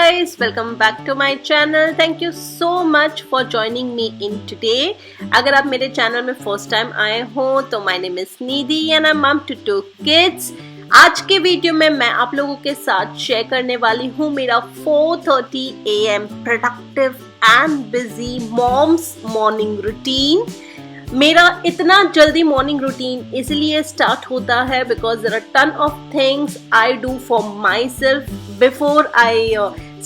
guys, welcome back to my channel. Thank you so much for joining me in today. अगर आप मेरे channel में first time आए हो तो my name is Nidhi and I'm mom to 2 kids. आज के वीडियो में मैं आप लोगों के साथ शेयर करने वाली हूँ मेरा 4:30 AM productive and busy moms morning routine. मेरा इतना जल्दी मॉर्निंग रूटीन इसलिए स्टार्ट होता है because there are ton of things I do for my self before I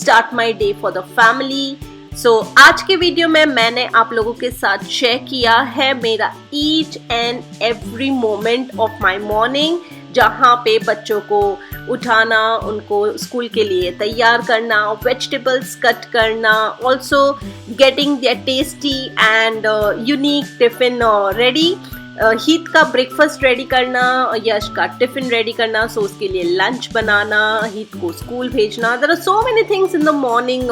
start my day for the family. So आज के वीडियो में मैंने आप लोगों के साथ शेयर किया है मेरा each and every moment of my morning, जहाँ पे बच्चों को उठाना, उनको स्कूल के लिए तैयार करना, वेजिटेबल्स कट करना, also getting their tasty and unique tiffin ready, Heet का ब्रेकफास्ट रेडी करना, यश का टिफिन रेडी करना, सो उसके लिए लंच बनाना, हीत को स्कूल भेजना. There are so many things in the morning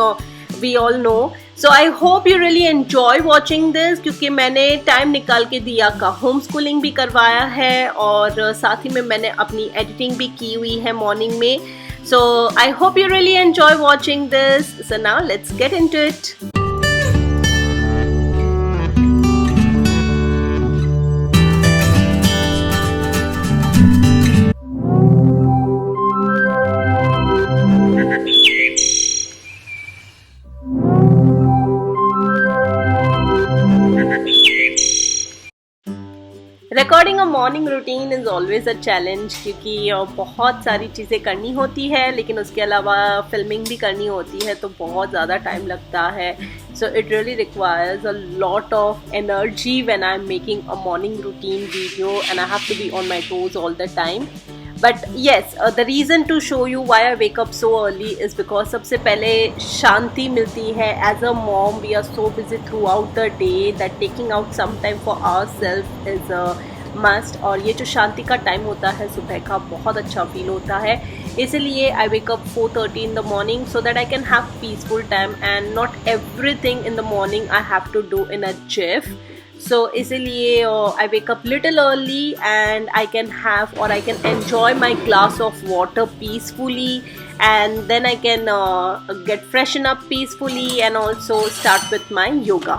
we all know. So I hope you really enjoy watching this क्योंकि मैंने टाइम निकाल के दिया का होम स्कूलिंग भी करवाया है और साथ ही में मैंने अपनी एडिटिंग भी की हुई है मॉर्निंग में. So I hope you really enjoy watching this. So now let's get into it. Recording a morning routine is always a challenge क्योंकि बहुत सारी चीज़ें करनी होती है, लेकिन उसके अलावा फिल्मिंग भी करनी होती है तो बहुत ज़्यादा टाइम लगता है. So it really requires a lot of energy when I am making a morning routine video and I have to be on my toes all the time. But yes, the reason to show you why I wake up so early is because सबसे पहले शांति मिलती है. As a mom, we are so busy throughout the day that taking out some time for ourselves is a must. और ये जो शांति का time होता है सुबह का, बहुत अच्छा फील होता है. इसलिए I wake up 4:30 in the morning so that I can have peaceful time and not everything in the morning I have to do in a jiff. So इसीलिए I wake up little early and I can have or I can enjoy my glass of water peacefully and then I can get freshen up peacefully and also start with my yoga.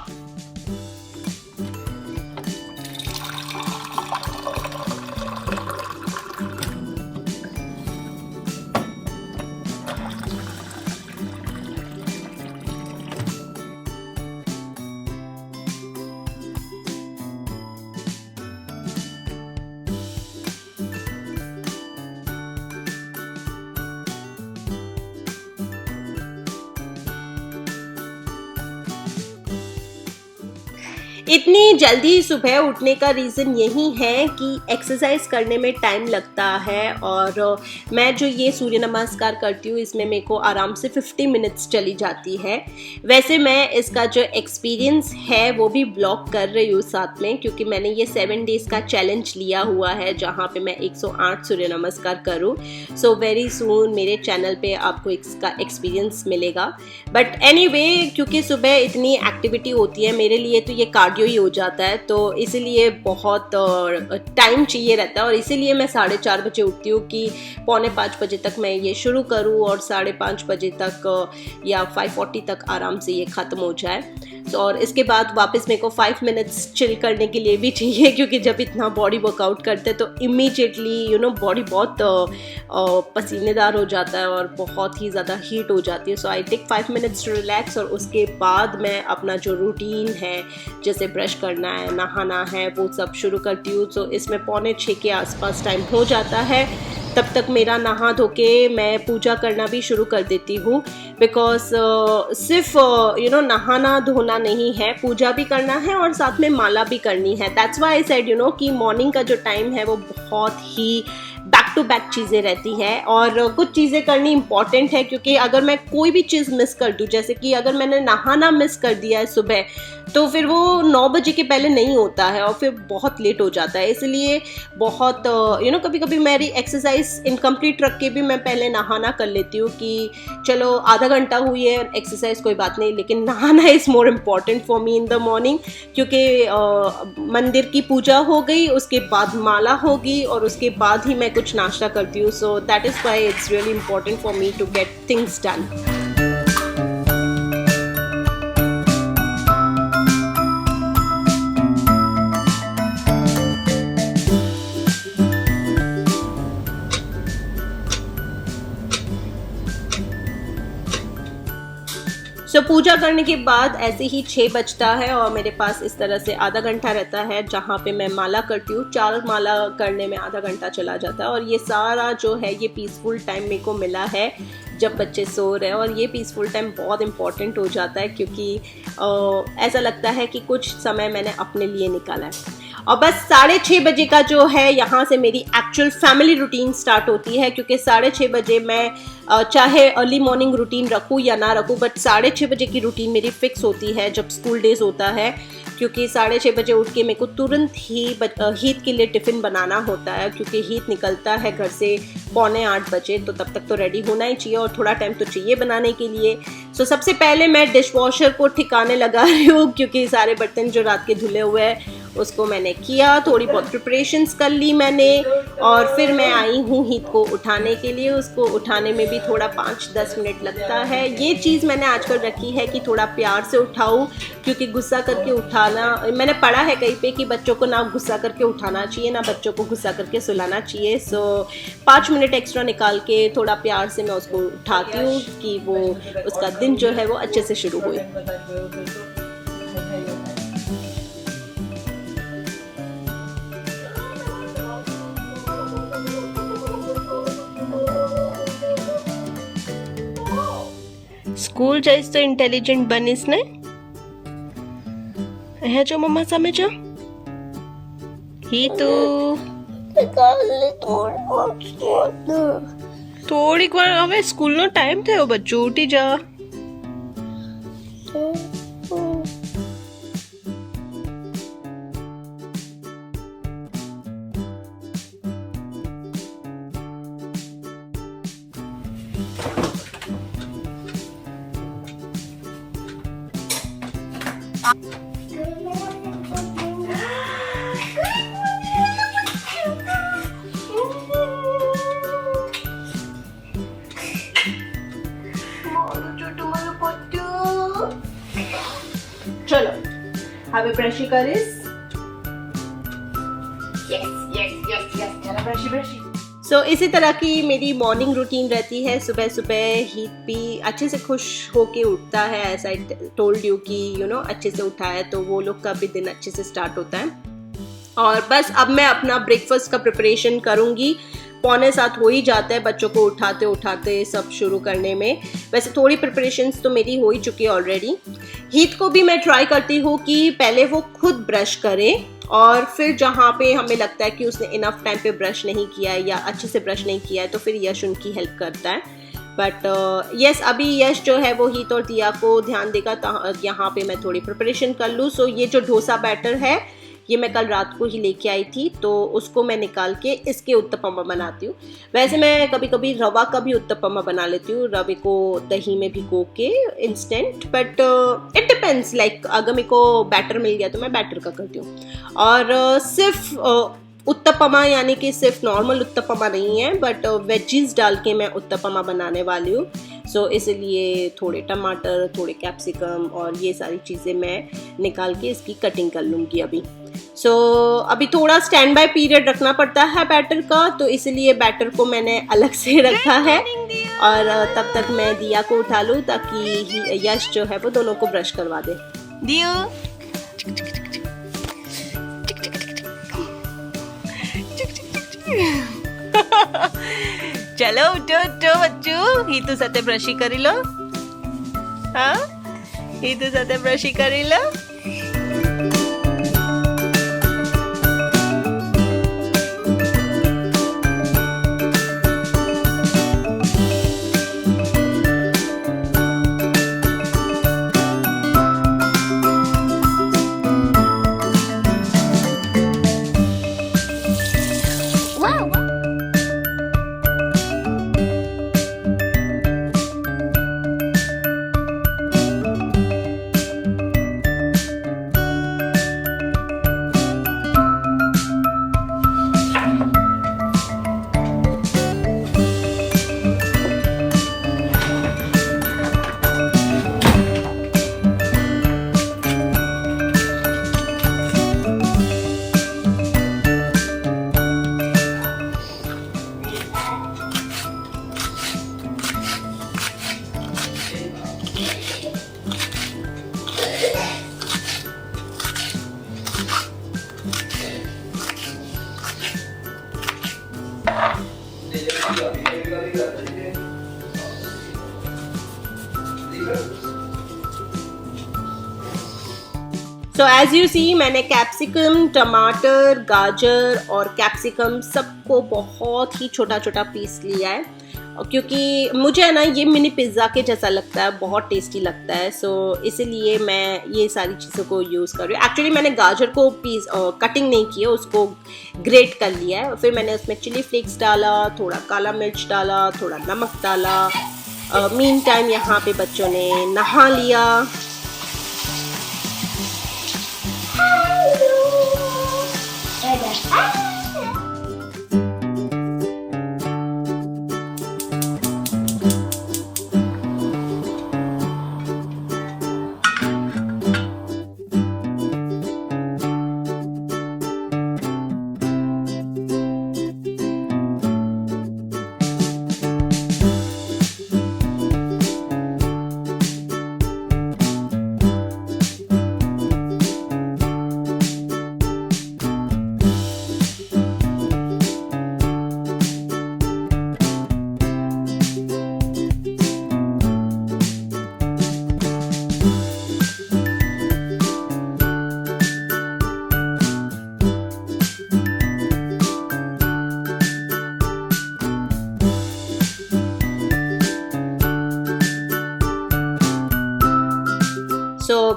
इतनी जल्दी सुबह उठने का reason यही है कि exercise करने में टाइम लगता है और मैं जो ये सूर्य नमस्कार करती हूँ इसमें मेरे को आराम से 50 मिनट्स चली जाती है. वैसे मैं इसका जो एक्सपीरियंस है वो भी ब्लॉग कर रही हूँ साथ में, क्योंकि मैंने ये 7 डेज़ का चैलेंज लिया हुआ है जहाँ पे मैं 108 सूर्य नमस्कार करूँ. सो वेरी सून मेरे चैनल पे आपको इसका एक्सपीरियंस मिलेगा. बट एनीवे, क्योंकि सुबह इतनी एक्टिविटी होती है मेरे लिए तो ये कार्डियो ही हो जाता है, तो इसीलिए बहुत टाइम चाहिए रहता है और इसीलिए मैं 4:30 बजे उठती हूँ कि 4:45 बजे तक मैं ये शुरू करूँ और 5:30 बजे तक या 5:40 तक आराम से ये ख़त्म हो जाए. और इसके बाद वापस मेरे को 5 मिनट्स चिल करने के लिए भी चाहिए, क्योंकि जब इतना बॉडी वर्कआउट करते हैं तो इमीडिएटली बॉडी बहुत पसीनेदार हो जाता है और बहुत ही ज़्यादा हीट हो जाती है. So I take 5 minutes to relax और उसके बाद मैं अपना जो रूटीन है, जैसे ब्रश करना है, नहाना है, वो सब शुरू करती हूँ. सो इसमें 5:45 के आसपास टाइम हो जाता है. तब तक मेरा नहा धो के मैं पूजा करना भी शुरू कर देती हूँ, बिकॉज सिर्फ नहाना धोना नहीं है, पूजा भी करना है और साथ में माला भी करनी है. दैट्स व्हाई आई सेड कि मॉर्निंग का जो टाइम है वो बहुत ही बैक टू बैक चीज़ें रहती हैं और कुछ चीज़ें करनी इंपॉर्टेंट है, क्योंकि अगर मैं कोई भी चीज़ मिस कर दूँ, जैसे कि अगर मैंने नहाना मिस कर दिया है सुबह, तो फिर वो 9 बजे के पहले नहीं होता है और फिर बहुत लेट हो जाता है. इसलिए बहुत कभी कभी मेरी एक्सरसाइज इनकम्प्लीट रख के भी मैं पहले नहाना कर लेती हूँ कि चलो आधा घंटा हुई है एक्सरसाइज, कोई बात नहीं, लेकिन नहाना is more important for me in the morning, क्योंकि मंदिर की पूजा हो गई, उसके बाद माला होगी और उसके बाद ही मैं कुछ नाश्ता करती हूँ. So that is why it's really important for me to get things done. So पूजा करने के बाद ऐसे ही 6 बजता है और मेरे पास इस तरह से आधा घंटा रहता है जहाँ पे मैं माला करती हूँ। 4 माला करने में आधा घंटा चला जाता है और ये सारा जो है ये पीसफुल टाइम मेरे को मिला है जब बच्चे सो रहे हैं। और ये पीसफुल टाइम बहुत इम्पॉर्टेंट हो जाता है क्योंकि ऐसा लगता है कि कुछ समय मैंने अपने लिए निकाला है। और बस 6:30 बजे का जो है यहाँ से मेरी एक्चुअल फैमिली रूटीन स्टार्ट होती है, क्योंकि 6:30 बजे मैं चाहे अर्ली मॉर्निंग रूटीन रखूँ या ना रखूँ, बट 6:30 बजे की रूटीन मेरी फिक्स होती है जब स्कूल डेज होता है, क्योंकि 6:30 बजे उठ के मेरे को तुरंत ही हीत के लिए टिफ़िन बनाना होता है, क्योंकि हीत निकलता है घर से 7:45 बजे, तो तब तक तो रेडी होना ही चाहिए और थोड़ा टाइम तो चाहिए बनाने के लिए। सो सबसे पहले मैं डिश वॉशर को ठिकाने लगा रही हूँ, क्योंकि सारे बर्तन जो रात के धुले हुए हैं उसको मैंने किया, थोड़ी बहुत प्रिपरेशंस कर ली मैंने, और फिर मैं आई हूँ हीत को उठाने के लिए। उसको उठाने में भी थोड़ा 5-10 मिनट लगता है। ये चीज़ मैंने आजकल रखी है कि थोड़ा प्यार से उठाऊँ, क्योंकि गुस्सा करके उठाना, मैंने पढ़ा है कहीं पे कि बच्चों को ना गुस्सा करके उठाना चाहिए ना बच्चों को गुस्सा करके सुलाना चाहिए। सो 5 मिनट एक्स्ट्रा निकाल के थोड़ा प्यार से मैं उसको उठाती हूँ कि वो उसका दिन जो है वो अच्छे से शुरू हुई। स्कूल जाइस तो इंटेलिजेंट बनिस ने है जो मम्मा समझो ही तो થોડીક વાર હવે સ્કૂલનો ટાઈમ થયો બચ્ચું ઉઠી જા। चलो હવે બ્રશી કરીશ। चलो ब्रशी। सो इसी तरह की मेरी मॉर्निंग रूटीन रहती है। सुबह सुबह हीत भी अच्छे से खुश होके उठता है, एज आई टोल्ड यू कि अच्छे से उठा है तो वो लोग का भी दिन अच्छे से स्टार्ट होता है। और बस अब मैं अपना ब्रेकफास्ट का प्रिपरेशन करूँगी। 6:45 हो ही जाता है बच्चों को उठाते उठाते सब शुरू करने में। वैसे थोड़ी प्रिपरेशंस तो मेरी हो ही चुकी है ऑलरेडी। हीत को भी मैं ट्राई करती हूँ कि पहले वो खुद ब्रश करे और फिर जहाँ पे हमें लगता है कि उसने इनफ टाइम पे ब्रश नहीं किया है या अच्छे से ब्रश नहीं किया है तो फिर यश उनकी हेल्प करता है। बट यस अभी यश जो है वो हीत और दिया को ध्यान देगा, यहाँ पे मैं थोड़ी प्रिपरेशन कर लूँ। सो ये जो डोसा बैटर है ये मैं कल रात को ही लेके आई थी, तो उसको मैं निकाल के इसके उत्तपम बनाती हूँ। वैसे मैं कभी कभी रवा का भी उत्तपम बना लेती हूँ, रवे को दही में भिगो के instant, but it depends, like अगर मेरे को बैटर मिल गया तो मैं बैटर का करती हूँ। और सिर्फ उत्तपमा यानी कि सिर्फ नॉर्मल उत्तपमा नहीं है, बट वेजीज डाल के मैं उत्तपमा बनाने वाली हूँ। सो इसलिए थोड़े टमाटर, थोड़े कैप्सिकम और ये सारी चीज़ें मैं निकाल के इसकी कटिंग कर लूँगी अभी। सो अभी थोड़ा स्टैंड बाय पीरियड रखना पड़ता है बैटर का, तो इसलिए बैटर को मैंने अलग से रखा है। और तब तक मैं दिया को उठा लूँ ताकि यश जो है वो दोनों को ब्रश करवा दे। दियो चलो उठो उठो बच्चू, हीतु साथे ब्रशी करी लो। हाँ हीतु साथे ब्रशी करी लो। सो एज यू सी मैंने कैप्सिकम, टमाटर, गाजर और कैप्सिकम सबको बहुत ही छोटा छोटा पीस लिया है, क्योंकि मुझे है ना ये मिनी पिज़्ज़ा के जैसा लगता है, बहुत टेस्टी लगता है। सो इसीलिए मैं ये सारी चीज़ों को यूज़ कर रही हूँ। एक्चुअली मैंने गाजर को कटिंग नहीं किया, उसको ग्रेट कर लिया है। फिर मैंने उसमें चिली फ्लेक्स डाला, थोड़ा काला मिर्च डाला, थोड़ा नमक डाला। मीन टाइम यहाँ पे बच्चों ने नहा लिया।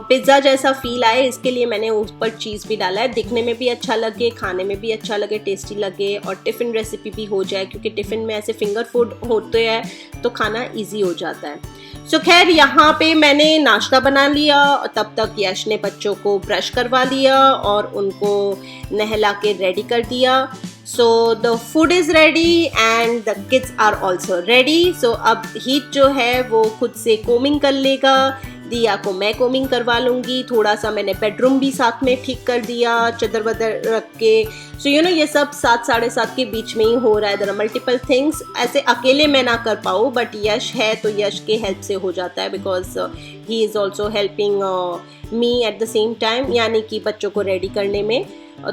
पिज़्ज़ा जैसा फील आए इसके लिए मैंने ऊपर चीज़ भी डाला है, दिखने में भी अच्छा लगे, खाने में भी अच्छा लगे, टेस्टी लगे और टिफ़िन रेसिपी भी हो जाए, क्योंकि टिफ़िन में ऐसे फिंगर फूड होते हैं तो खाना इजी हो जाता है। सो खैर यहाँ पे मैंने नाश्ता बना लिया, तब तक यश ने बच्चों को ब्रश करवा लिया और उनको नहला के रेडी कर दिया। So the food is ready and the kids are also ready. So अब हीत जो है वो खुद से कोमिंग कर लेगा, दिया को मैं कोमिंग करवा लूँगी। थोड़ा सा मैंने बेडरूम भी साथ में ठीक कर दिया चादर वादर रख के। सो ये सब 7 साढ़े 7 के बीच में ही हो रहा है। देयर आर मल्टीपल थिंग्स, ऐसे अकेले मैं ना कर पाऊँ, बट यश है तो यश के हेल्प से हो जाता है, because he is also helping me at the same time, यानी कि बच्चों को रेडी करने में।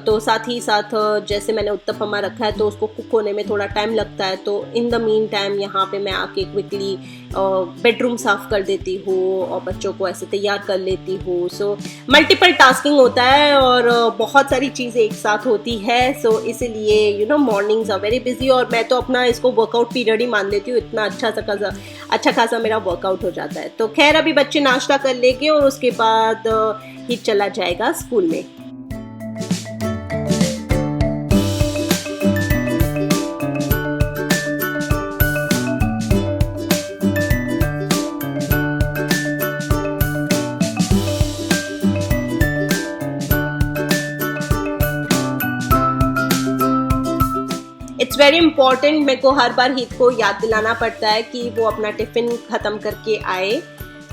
तो साथ ही साथ जैसे मैंने उत्तपमा रखा है तो उसको कुक होने में थोड़ा टाइम लगता है, तो इन द मीन टाइम यहाँ पे मैं आके क्विकली बेडरूम साफ़ कर देती हूँ और बच्चों को ऐसे तैयार कर लेती हूँ। सो मल्टीपल टास्किंग होता है और बहुत सारी चीज़ें एक साथ होती है। सो इसीलिए मॉर्निंग्स आर वेरी बिजी और मैं तो अपना इसको वर्कआउट पीरियड ही मान लेती हूँ, इतना अच्छा खासा मेरा वर्कआउट हो जाता है। तो खैर अभी बच्चे नाश्ता कर लेंगे और उसके बाद ही चला जाएगा स्कूल में। इट्स वेरी इंपॉर्टेंट, मेरे को हर बार हीत को याद दिलाना पड़ता है कि वो अपना टिफ़िन ख़त्म करके आए।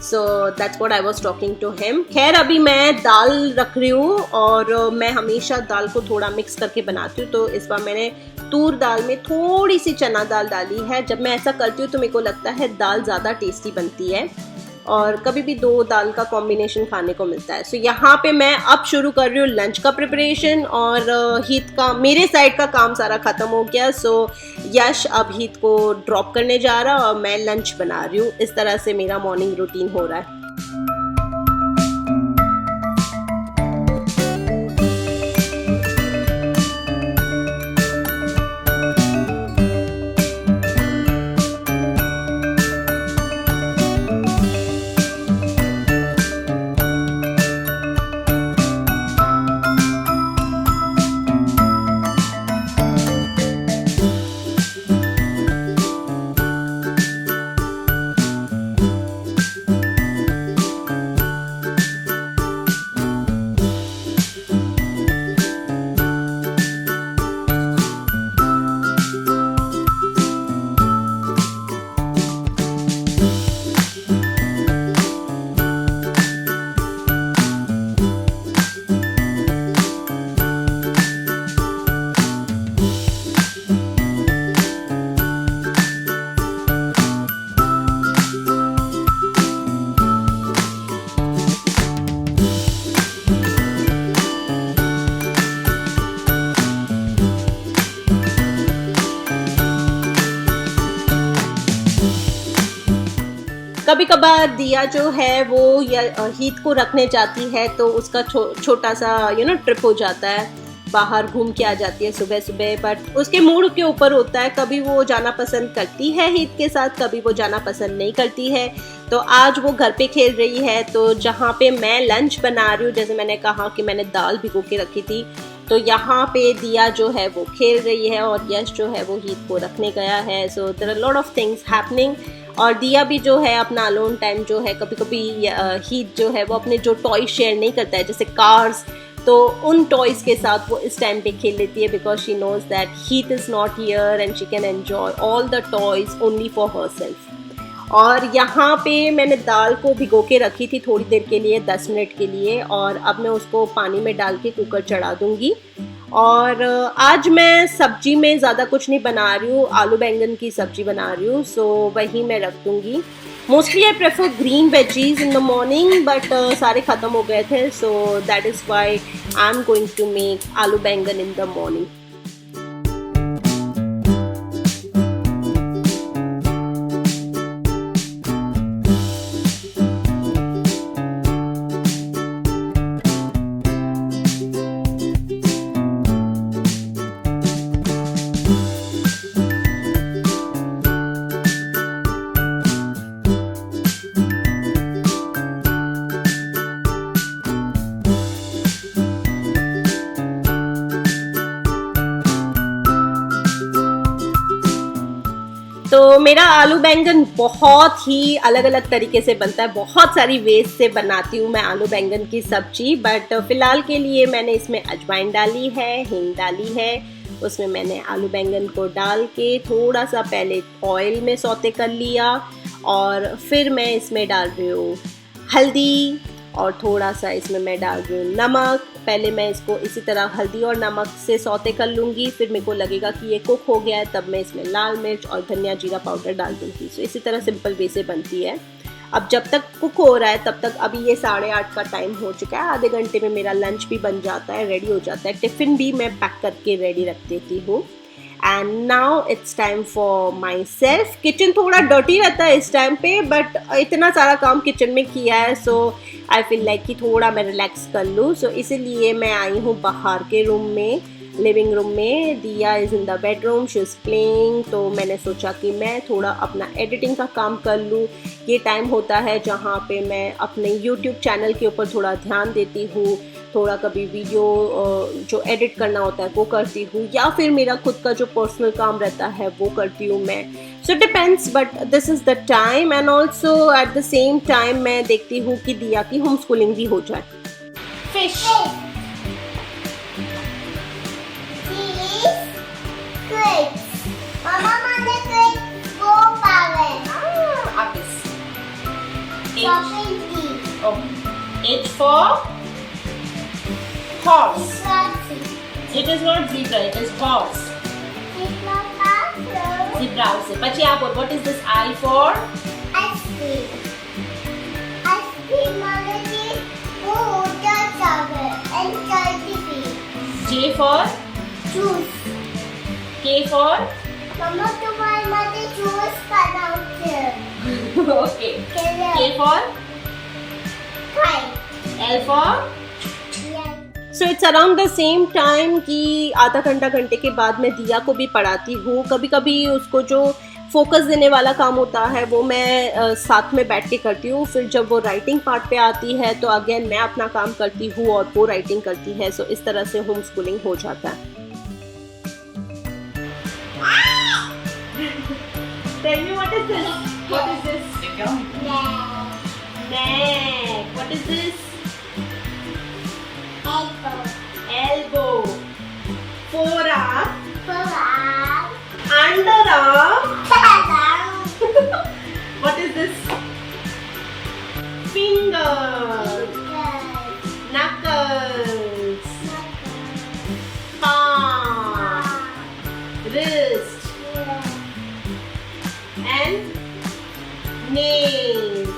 So that's what I was talking to him. खैर अभी मैं दाल रख रही हूँ और मैं हमेशा दाल को थोड़ा मिक्स करके बनाती हूँ, तो इस बार मैंने तूर दाल में थोड़ी सी चना दाल डाली है। जब मैं ऐसा करती हूँ तो मेरे को लगता है दाल ज़्यादा टेस्टी बनती है और कभी भी 2 दाल का कॉम्बिनेशन खाने को मिलता है। सो यहाँ पे मैं अब शुरू कर रही हूँ लंच का प्रिपरेशन और हीत का मेरे साइड का काम सारा ख़त्म हो गया। सो यश अब हीत को ड्रॉप करने जा रहा है और मैं लंच बना रही हूँ। इस तरह से मेरा मॉर्निंग रूटीन हो रहा है। कभी कभार दिया जो है वो हीत को रखने जाती है तो उसका छोटा सा ट्रिप हो जाता है, बाहर घूम के आ जाती है सुबह सुबह, बट उसके मूड के ऊपर होता है। कभी वो जाना पसंद करती है हीत के साथ, कभी वो जाना पसंद नहीं करती है। तो आज वो घर पे खेल रही है, तो जहाँ पे मैं लंच बना रही हूँ, जैसे मैंने कहा कि मैंने दाल भिगो के रखी थी, तो यहाँ पे दिया जो है वो खेल रही है और यश जो है वो हीत को रखने गया है। So there are lot of things happening. और दिया भी जो है अपना अलोन टाइम जो है, कभी कभी हीत जो है वो अपने जो टॉय शेयर नहीं करता है, जैसे कार्स, तो उन टॉयज के साथ वो इस टाइम पे खेल लेती है, बिकॉज शी नोज दैट हीत is not here and she can enjoy all the toys only for herself. और यहाँ पे मैंने दाल को भिगो के रखी थी थोड़ी देर के लिए, 10 मिनट के लिए, और अब मैं उसको पानी में डाल के कुकर चढ़ा दूंगी। और आज मैं सब्जी में ज़्यादा कुछ नहीं बना रही हूँ, आलू बैंगन की सब्जी बना रही हूँ, सो वही मैं रख दूंगी। Mostly I prefer green veggies in the morning, but सारे ख़त्म हो गए थे, so that is why I am going to make aloo baingan in the morning. तो मेरा आलू बैंगन बहुत ही अलग अलग तरीके से बनता है, बहुत सारी वेज से बनाती हूँ मैं आलू बैंगन की सब्जी, बट फिलहाल के लिए मैंने इसमें अजवाइन डाली है, हींग डाली है, उसमें मैंने आलू बैंगन को डाल के थोड़ा सा पहले ऑयल में सौते कर लिया, और फिर मैं इसमें डाल रही हूँ हल्दी और थोड़ा सा इसमें मैं डाल रही हूँ नमक। पहले मैं इसको इसी तरह हल्दी और नमक से सौते कर लूँगी, फिर मेरे को लगेगा कि ये कुक हो गया है, तब मैं इसमें लाल मिर्च और धनिया जीरा पाउडर डाल दूँगी। सो इसी तरह सिंपल वे से बनती है। अब जब तक कुक हो रहा है तब तक, अभी ये 8:30 का टाइम हो चुका है, आधे घंटे में मेरा लंच भी बन जाता है, रेडी हो जाता है, टिफ़िन भी मैं पैक करके रेडी रख देती हूँ। And now it's time for my self. Kitchen थोड़ा डर्टी रहता है इस टाइम पे, बट इतना सारा काम किचन में किया है, सो आई फील लाइक कि थोड़ा मैं रिलैक्स कर लूँ। सो इसीलिए मैं आई हूँ बाहर के रूम में, लिविंग रूम में। दिया is in the bedroom, she is playing, तो मैंने सोचा कि मैं थोड़ा अपना एडिटिंग का काम कर लूँ। ये टाइम होता है जहाँ पे मैं अपने यूट्यूब चैनल के ऊपर थोड़ा ध्यान देती हूँ, थोड़ा कभी वीडियो जो एडिट करना होता है वो करती हूँ, या फिर मेरा खुद का जो पर्सनल काम रहता है वो करती हूँ मैं। So depends, but this is the time. And also at the same time मैं देखती हूँ कि दिया की होम स्कूलिंग भी हो जाए। Fish H for horse. It is not zebra, it is horse. Zebra also. But yeah, but what is this I for? Ice cream. Ice cream already water shower and jelly. J for? Juice. K for? Mama, तुम्हारी mummy juice बनाती है. Okay. K for? L for? So it's around the same time कि आधा घंटे के बाद मैं दिया को भी पढ़ाती हूँ। कभी कभी उसको जो फोकस देने वाला काम होता है वो मैं साथ में बैठ के करती हूँ। फिर जब वो राइटिंग पार्ट पे आती है तो अगेन मैं अपना काम करती हूँ और वो राइटिंग करती है। सो इस तरह से होम स्कूलिंग हो जाता है। Tell me what is this? What is this? Neck. What is this? Elbow. Forearm. Underarm. What is this? Fingers. Knuckles. Palm. Wrist. And nails.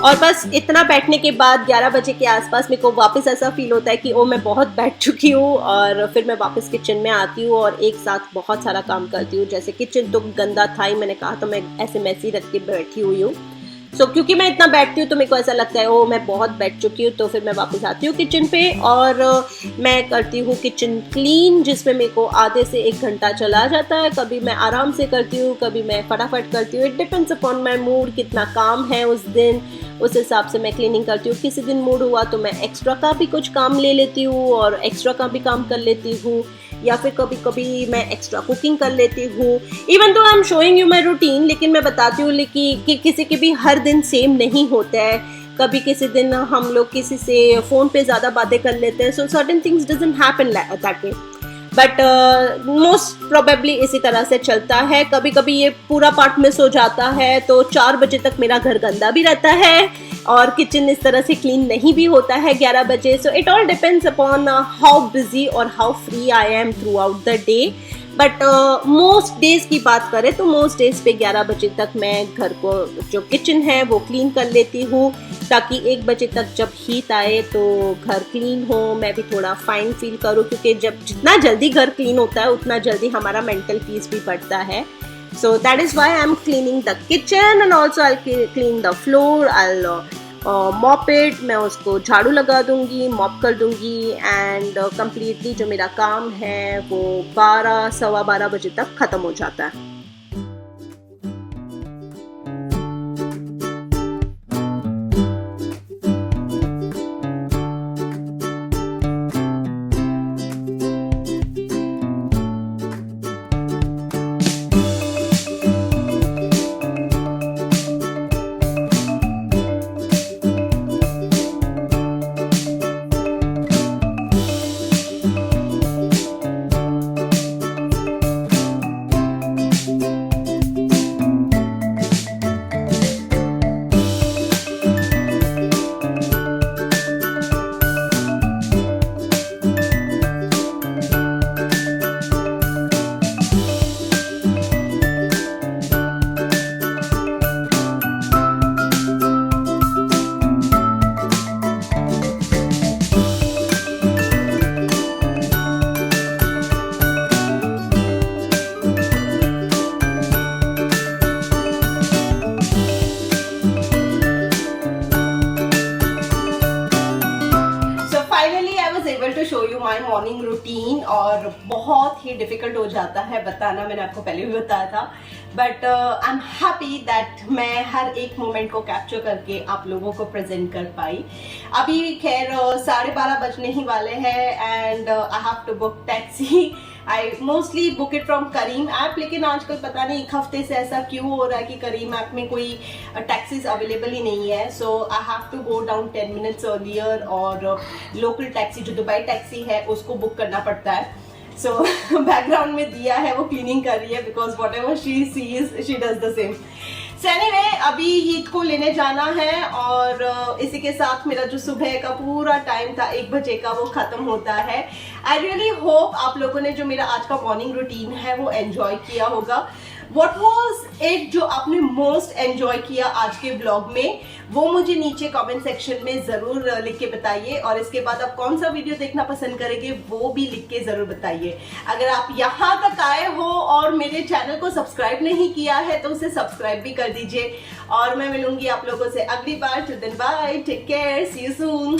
और बस इतना बैठने के बाद 11 बजे के आसपास मेरे को वापस ऐसा फील होता है कि ओ मैं बहुत बैठ चुकी हूँ, और फिर मैं वापस किचन में आती हूँ और एक साथ बहुत सारा काम करती हूँ। जैसे किचन तो गंदा था ही, मैंने कहा, तो मैं ऐसे मैसी रख के बैठी हुई हूँ। क्योंकि मैं इतना बैठती हूँ तो मेरे को ऐसा लगता है ओ मैं बहुत बैठ चुकी हूँ, तो फिर मैं वापस आती हूँ किचन पे और मैं करती हूँ किचन क्लीन, जिसमें मेरे को आधे से 1 घंटा चला जाता है। कभी मैं आराम से करती हूँ, कभी मैं फटाफट करती हूँ। It depends upon my mood, कितना काम है उस दिन, उस हिसाब से मैं क्लीनिंग करती हूँ। किसी दिन मूड हुआ तो मैं एक्स्ट्रा का भी कुछ काम ले लेती हूँ और एक्स्ट्रा का भी काम कर लेती हूँ, या फिर कभी कभी मैं एक्स्ट्रा कुकिंग कर लेती हूँ। इवन तो I am showing you my routine, लेकिन मैं बताती हूँ कि किसी के भी हर दिन सेम नहीं होता है। कभी किसी दिन हम लोग किसी से फ़ोन पे ज़्यादा बातें कर लेते हैं, सो certain things doesn't happen that way, but most probably इसी तरह से चलता है। कभी कभी ये पूरा पार्ट मिस हो जाता है तो 4 बजे तक मेरा घर गंदा भी रहता है और किचन इस तरह से क्लीन नहीं भी होता है 11 बजे। So it all depends upon how busy और how free I am throughout the day. But most days की बात करें तो मोस्ट डेज पे 11 बजे तक मैं घर को जो किचन है वो क्लीन कर लेती हूँ, ताकि 1 बजे तक जब हीट आए तो घर क्लीन हो, मैं भी थोड़ा फाइन फील करूँ, क्योंकि जब जितना जल्दी घर क्लीन होता है उतना जल्दी हमारा मेंटल पीस भी बढ़ता है। सो that is why I M cleaning the kitchen and also I clean the floor, I mop it, मैं उसको झाड़ू लगा दूंगी, मॉप कर दूंगी एंड कम्प्लीटली जो मेरा काम है वो 12 सवा 12 बजे तक ख़त्म हो जाता है। Show you my morning routine, और बहुत ही डिफिकल्ट हो जाता है बताना, मैंने आपको पहले भी बताया था, but I am happy that मैं हर एक मोमेंट को कैप्चर करके आप लोगों को प्रेजेंट कर पाई। अभी खैर 12:30 बजने ही वाले हैं and I have to book taxi. I mostly book it from Careem app, लेकिन आजकल पता नहीं 1 हफ्ते से ऐसा क्यों हो रहा है कि करीम ऐप में कोई टैक्सीज अवेलेबल ही नहीं है। So I have to go down 10 minutes earlier, और लोकल टैक्सी जो दुबई टैक्सी है उसको बुक करना पड़ता है। सो बैकग्राउंड में दिया है, वो क्लीनिंग कर रही है, because what ever she sees she does the same. Anyway, अभी हीट को लेने जाना है और इसी के साथ मेरा जो सुबह का पूरा टाइम था 1 बजे का वो खत्म होता है। आई रियली होप आप लोगों ने जो मेरा आज का मॉर्निंग रूटीन है वो एंजॉय किया होगा। What was it जो आपने मोस्ट एंजॉय किया आज के ब्लॉग में, वो मुझे नीचे कमेंट सेक्शन में जरूर लिख के बताइए, और इसके बाद आप कौन सा वीडियो देखना पसंद करेंगे वो भी लिख के जरूर बताइए। अगर आप यहाँ तक आए हो और मेरे चैनल को सब्सक्राइब नहीं किया है तो उसे सब्सक्राइब भी कर दीजिए, और मैं मिलूंगी आप लोगों से अगली बार। Till then bye, take care, see you soon.